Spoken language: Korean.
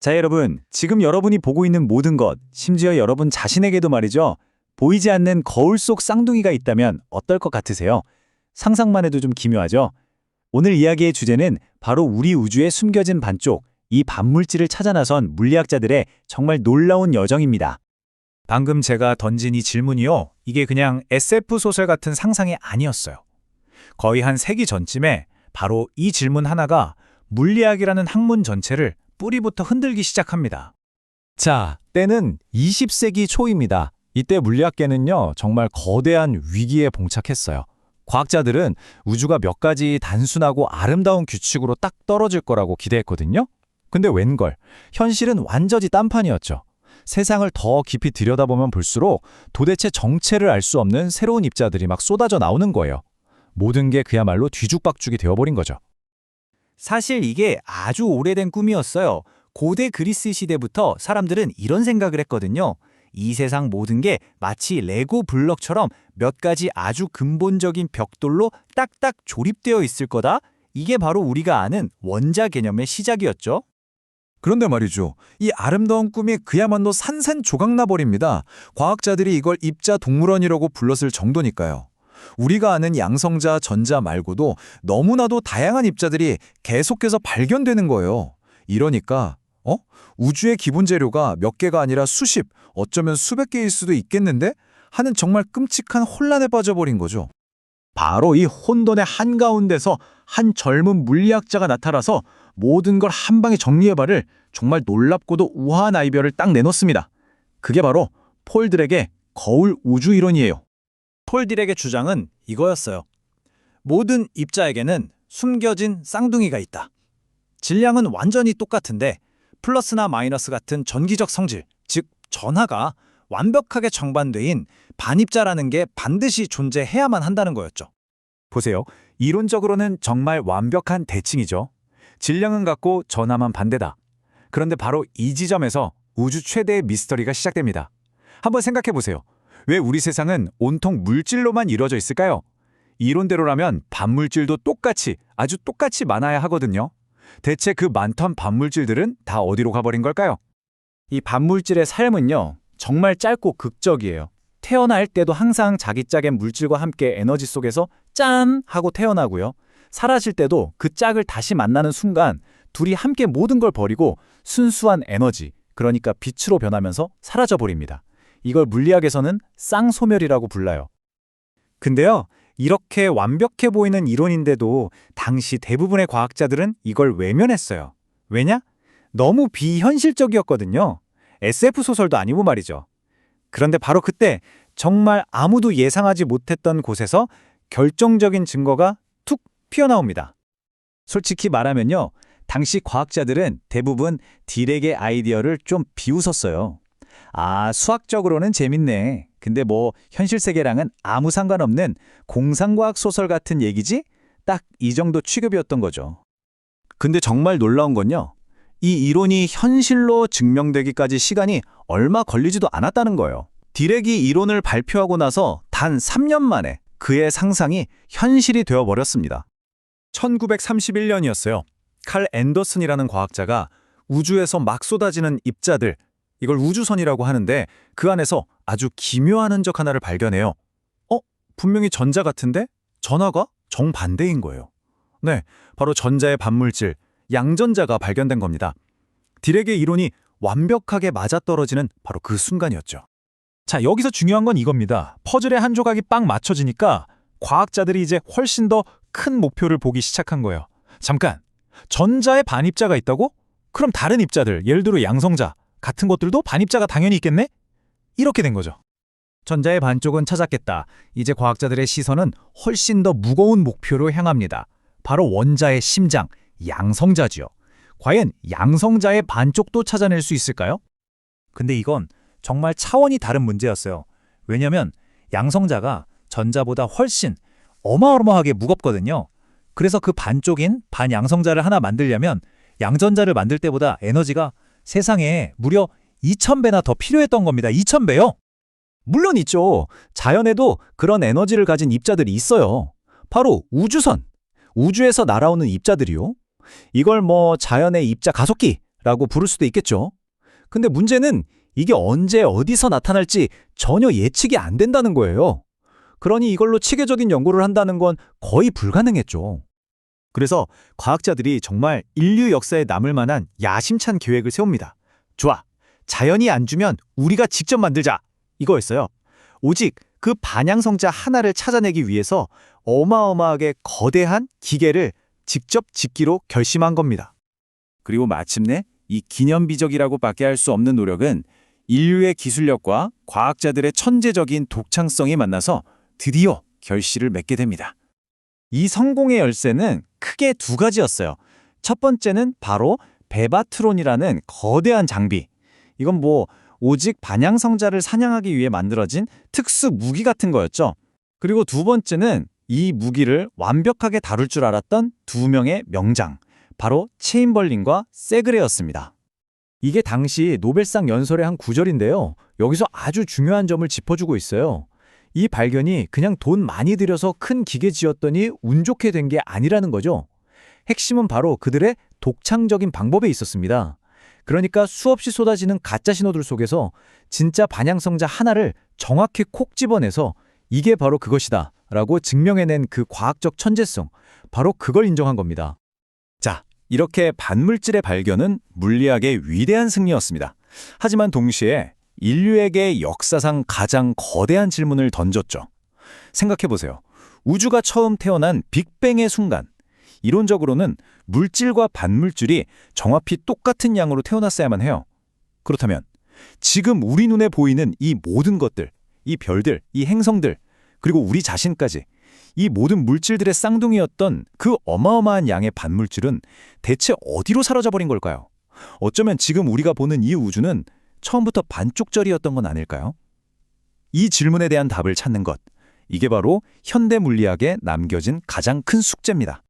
자, 여러분, 지금 여러분이 보고 있는 모든 것, 심지어 여러분 자신에게도 말이죠. 보이지 않는 거울 속 쌍둥이가 있다면 어떨 것 같으세요? 상상만 해도 좀 기묘하죠? 오늘 이야기의 주제는 바로 우리 우주에 숨겨진 반쪽, 이 반물질을 찾아 나선 물리학자들의 정말 놀라운 여정입니다. 방금 제가 던진 이 질문이요. 이게 그냥 SF 소설 같은 상상이 아니었어요. 거의 한 세기 전쯤에 바로 이 질문 하나가 물리학이라는 학문 전체를 뿌리부터 흔들기 시작합니다. 자, 때는 20세기 초입니다. 이때 물리학계는요, 정말 거대한 위기에 봉착했어요. 과학자들은 우주가 몇 가지 단순하고 아름다운 규칙으로 딱 떨어질 거라고 기대했거든요. 근데 웬걸, 현실은 완전히 딴판이었죠. 세상을 더 깊이 들여다보면 볼수록 도대체 정체를 알 수 없는 새로운 입자들이 막 쏟아져 나오는 거예요. 모든 게 그야말로 뒤죽박죽이 되어버린 거죠. 사실 이게 아주 오래된 꿈이었어요. 고대 그리스 시대부터 사람들은 이런 생각을 했거든요. 이 세상 모든 게 마치 레고 블럭처럼 몇 가지 아주 근본적인 벽돌로 딱딱 조립되어 있을 거다. 이게 바로 우리가 아는 원자 개념의 시작이었죠. 그런데 말이죠. 이 아름다운 꿈이 그야말로 산산조각나버립니다. 과학자들이 이걸 입자동물원이라고 불렀을 정도니까요. 우리가 아는 양성자, 전자 말고도 너무나도 다양한 입자들이 계속해서 발견되는 거예요. 이러니까 우주의 기본 재료가 몇 개가 아니라 수십, 어쩌면 수백 개일 수도 있겠는데? 하는 정말 끔찍한 혼란에 빠져버린 거죠. 바로 이 혼돈의 한가운데서 한 젊은 물리학자가 나타나서 모든 걸 한 방에 정리해봐를 정말 놀랍고도 우아한 아이디어를 딱 내놓습니다. 그게 바로 폴 드렉의 거울 우주 이론이에요. 폴 딜렉의 주장은 이거였어요. 모든 입자에게는 숨겨진 쌍둥이가 있다. 질량은 완전히 똑같은데 플러스나 마이너스 같은 전기적 성질, 즉 전하가 완벽하게 정반대인 반입자라는 게 반드시 존재해야만 한다는 거였죠. 보세요. 이론적으로는 정말 완벽한 대칭이죠. 질량은 같고 전하만 반대다. 그런데 바로 이 지점에서 우주 최대의 미스터리가 시작됩니다. 한번 생각해 보세요. 왜 우리 세상은 온통 물질로만 이루어져 있을까요? 이론대로라면 반물질도 아주 똑같이 많아야 하거든요. 대체 그 많던 반물질들은 다 어디로 가버린 걸까요? 이 반물질의 삶은요, 정말 짧고 극적이에요. 태어날 때도 항상 자기 짝의 물질과 함께 에너지 속에서 짠! 하고 태어나고요. 사라질 때도 그 짝을 다시 만나는 순간 둘이 함께 모든 걸 버리고 순수한 에너지, 그러니까 빛으로 변하면서 사라져버립니다. 이걸 물리학에서는 쌍소멸이라고 불러요. 근데요, 이렇게 완벽해 보이는 이론인데도 당시 대부분의 과학자들은 이걸 외면했어요. 왜냐? 너무 비현실적이었거든요. SF 소설도 아니고 말이죠. 그런데 바로 그때 정말 아무도 예상하지 못했던 곳에서 결정적인 증거가 툭 피어나옵니다. 솔직히 말하면요. 당시 과학자들은 대부분 딜렉의 아이디어를 좀 비웃었어요. 아, 수학적으로는 재밌네. 근데 뭐 현실 세계랑은 아무 상관없는 공상과학 소설 같은 얘기지? 딱 이 정도 취급이었던 거죠. 근데 정말 놀라운 건요. 이 이론이 현실로 증명되기까지 시간이 얼마 걸리지도 않았다는 거예요. 딜렉이 이론을 발표하고 나서 단 3년 만에 그의 상상이 현실이 되어버렸습니다. 1931년이었어요. 칼 앤더슨이라는 과학자가 우주에서 막 쏟아지는 입자들, 이걸 우주선이라고 하는데 그 안에서 아주 기묘한 흔적 하나를 발견해요. 분명히 전자 같은데 전하가 정반대인 거예요. 네, 바로 전자의 반물질, 양전자가 발견된 겁니다. 딜렉의 이론이 완벽하게 맞아떨어지는 바로 그 순간이었죠. 자, 여기서 중요한 건 이겁니다. 퍼즐의 한 조각이 빡 맞춰지니까 과학자들이 이제 훨씬 더 큰 목표를 보기 시작한 거예요. 잠깐, 전자에 반입자가 있다고? 그럼 다른 입자들, 예를 들어 양성자 같은 것들도 반입자가 당연히 있겠네? 이렇게 된 거죠. 전자의 반쪽은 찾았겠다. 이제 과학자들의 시선은 훨씬 더 무거운 목표로 향합니다. 바로 원자의 심장, 양성자지요. 과연 양성자의 반쪽도 찾아낼 수 있을까요? 근데 이건 정말 차원이 다른 문제였어요. 왜냐면 양성자가 전자보다 훨씬 어마어마하게 무겁거든요. 그래서 그 반쪽인 반양성자를 하나 만들려면 양전자를 만들 때보다 에너지가 세상에 무려 2000배나 더 필요했던 겁니다. 2000배요? 물론 있죠. 자연에도 그런 에너지를 가진 입자들이 있어요. 바로 우주선, 우주에서 날아오는 입자들이요. 이걸 뭐 자연의 입자 가속기 라고 부를 수도 있겠죠. 근데 문제는 이게 언제 어디서 나타날지 전혀 예측이 안 된다는 거예요. 그러니 이걸로 체계적인 연구를 한다는 건 거의 불가능했죠. 그래서 과학자들이 정말 인류 역사에 남을 만한 야심찬 계획을 세웁니다. 좋아, 자연이 안 주면 우리가 직접 만들자. 이거였어요. 오직 그 반양성자 하나를 찾아내기 위해서 어마어마하게 거대한 기계를 직접 짓기로 결심한 겁니다. 그리고 마침내 이 기념비적이라고밖에 할 수 없는 노력은 인류의 기술력과 과학자들의 천재적인 독창성이 만나서 드디어 결실을 맺게 됩니다. 이 성공의 열쇠는 크게 두 가지였어요. 첫 번째는 바로 베바트론이라는 거대한 장비. 이건 오직 반양성자를 사냥하기 위해 만들어진 특수 무기 같은 거였죠. 그리고 두 번째는 이 무기를 완벽하게 다룰 줄 알았던 두 명의 명장, 바로 체인벌린과 세그레였습니다. 이게 당시 노벨상 연설의 한 구절인데요. 여기서 아주 중요한 점을 짚어주고 있어요. 이 발견이 그냥 돈 많이 들여서 큰 기계 지었더니 운 좋게 된 게 아니라는 거죠. 핵심은 바로 그들의 독창적인 방법에 있었습니다. 그러니까 수없이 쏟아지는 가짜 신호들 속에서 진짜 반양성자 하나를 정확히 콕 집어내서 이게 바로 그것이다 라고 증명해낸 그 과학적 천재성, 바로 그걸 인정한 겁니다. 자, 이렇게 반물질의 발견은 물리학의 위대한 승리였습니다. 하지만 동시에 인류에게 역사상 가장 거대한 질문을 던졌죠. 생각해보세요. 우주가 처음 태어난 빅뱅의 순간, 이론적으로는 물질과 반물질이 정확히 똑같은 양으로 태어났어야만 해요. 그렇다면 지금 우리 눈에 보이는 이 모든 것들, 이 별들, 이 행성들, 그리고 우리 자신까지 이 모든 물질들의 쌍둥이였던 그 어마어마한 양의 반물질은 대체 어디로 사라져 버린 걸까요? 어쩌면 지금 우리가 보는 이 우주는 처음부터 반쪽짜리였던 건 아닐까요? 이 질문에 대한 답을 찾는 것, 이게 바로 현대 물리학에 남겨진 가장 큰 숙제입니다.